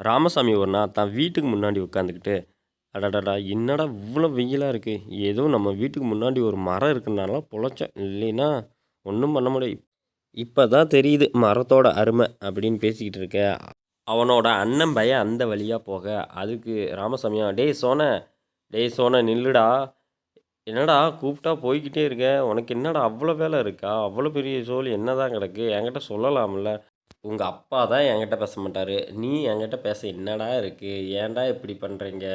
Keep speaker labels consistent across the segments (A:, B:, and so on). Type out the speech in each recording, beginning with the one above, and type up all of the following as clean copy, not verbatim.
A: ராமசாமி ஒரு நாள் தான் வீட்டுக்கு முன்னாடி உட்காந்துக்கிட்டு, அடடடா! என்னடா இவ்வளோ வெயிலா இருக்கு. ஏதோ நம்ம வீட்டுக்கு முன்னாடி ஒரு மரம் இருக்கனால பொழச்சேன். இல்லைன்னா ஒண்ணும் பண்ண முடியாது. இப்ப தான் தெரியுது மரத்தோட அருமை அப்படின்னு பேசிக்கிட்டு இருக்க. அவனோட அண்ணன் பையன் அந்த வழியா போக, அதுக்கு ராமசாமியா, டேய் சோனா நில்லுடா. என்னடா கூப்பிட்டா போய்க்கிட்டே இருக்க. உனக்கு என்னடா அவ்வளோ வேலை இருக்கா? அவ்வளோ பெரிய சோலி என்னதான் கிடக்கு? என்கிட்ட சொல்லலாம்ல. உங்க அப்பா தான் என்கிட்ட பேச மாட்டாரு. நீ என்கிட்ட பேச என்னடா இருக்கு? ஏன்டா இப்படி பண்றீங்க?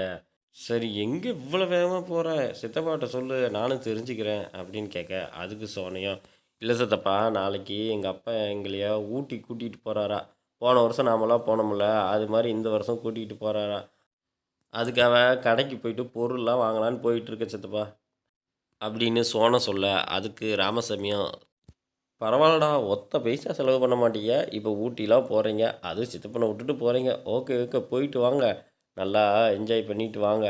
A: சரி எங்க இவ்வளோ வேகமா போற? சித்தப்பாட்ட சொல்லு நானும் தெரிஞ்சுக்கிறேன் அப்படின்னு கேட்க, அதுக்கு சோனையும், இல்ல சித்தப்பா நாளைக்கு எங்க அப்பா எங்களைய ஊட்டி கூட்டிட்டு போறாராம். போன வருஷம் நாமெல்லாம் போனோம்ல, அது மாரி இந்த வருஷம் கூட்டிட்டு போறாராம். அதுக்காக கடைக்கு போயிட்டு பொருள்லாம் வாங்கலான்னு போயிட்டு இருக்கேன் சித்தப்பா அப்படின்னு சோன சொல்ல, அதுக்கு ராமசாமியும், பரவாயில்லடா ஒத்த பைசா செலவு பண்ண மாட்டீங்க. இப்போ ஊட்டிலாம் போறீங்க. அதுவும் சித்தப்பனை விட்டுட்டு போறீங்க. ஓகே, ஓகே போயிட்டு வாங்க. நல்லா என்ஜாய் பண்ணிட்டு வாங்க.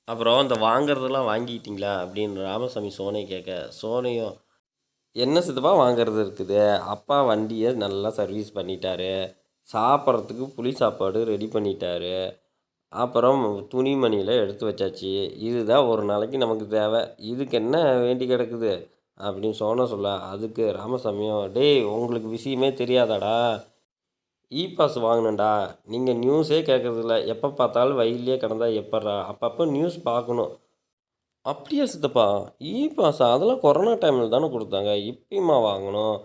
A: அப்புறம் இந்த வாங்குறதெல்லாம் வாங்கிட்டீங்களா? அப்படின்னு ராமசாமி சோனைய கேட்க, சோனையும், என்ன சித்தப்பா வாங்குறது இருக்குது? அப்பா வண்டியை நல்லா சர்வீஸ் பண்ணிட்டாரு. சாப்பிட்றதுக்கு புளி சாப்பாடு ரெடி பண்ணிட்டாரு. அப்புறம் துணிமணிலாம் எடுத்து வச்சாச்சு. இதுதான் ஒரு நாளைக்கு நமக்கு தேவை. இதுக்கு என்ன வேண்டி கிடக்குது? அப்படின்னு சோனா சொல்ல, அதுக்கு ராமசாமியும், டேய் உங்களுக்கு விஷயமே தெரியாதாடா? E pass வாங்கணும்டா. நீங்கள் நியூஸே கேட்கறதில்ல. எப்போ பார்த்தாலும் வெயில்லயே கிடந்தா எப்பட்றா? அப்பப்போ நியூஸ் பார்க்கணும். அப்படியா சித்தப்பா? இ பாஸா? அதெல்லாம் கொரோனா டைமில் தானே கொடுத்தாங்க. இப்பயுமா வாங்கணும்?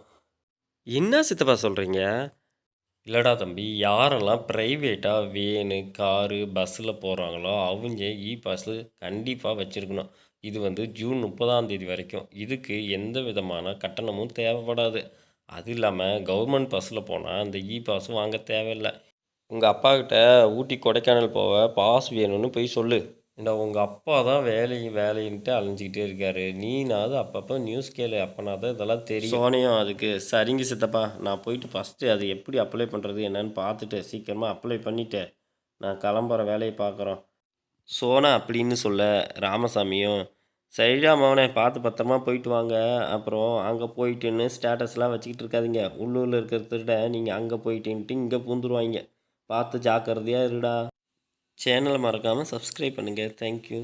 A: என்ன சித்தப்பா சொல்கிறீங்க? இல்லடா தம்பி, யாரெல்லாம் பிரைவேட்டா வேனு, காரு, பஸ்ஸில போறாங்களோ, அவங்க இ பாஸு கண்டிப்பா வச்சிருக்கணும். இது வந்து ஜூன் 30ஆம் தேதி வரைக்கும். இதுக்கு எந்த விதமான கட்டணமும் தேவைப்படாது. அது இல்லாம கவர்மெண்ட் பஸ்ஸில போனா அந்த இ பாஸ் வாங்க தேவையில்ல. உங்க அப்பாகிட்ட ஊட்டி, கொடைக்கானல் போக பாஸ் வேணும்னு போய் சொல்லு. ஏன்டா உங்க அப்பா தான் வேலைன்ட்டு அலைஞ்சுக்கிட்டே இருக்காரு. நீனாவது அப்பப்போ நியூஸ் கேளு. அப்பனா தான் இதெல்லாம் தெரியும். சோனியா அதுக்கு, சரிங்க சித்தப்பா. நான் போயிட்டு ஃபஸ்ட்டு அது எப்படி அப்ளை பண்ணுறது என்னன்னு பார்த்துட்டு சீக்கிரமாக அப்ளை பண்ணிவிட்டு நான் கிளம்புற வேலையை பார்க்குறோம். சோனா அப்படின்னு சொல்ல, ராமசாமியும், சரிடா மவனே பார்த்து பத்திரமா போயிட்டு வாங்க. அப்புறம் அங்கே போயிட்டுன்னு ஸ்டேட்டஸ்லாம் வச்சுக்கிட்டு இருக்காதீங்க. உள்ளூரில் இருக்கிற திருட நீங்கள் அங்கே போயிட்டுன்ட்டு இங்கே பூந்துருவாங்க. பார்த்து ஜாக்கிரதையாக இருடா. சேனலை மறக்காமல் சப்ஸ்கிரைப் பண்ணுங்கள். தேங்க்யூ.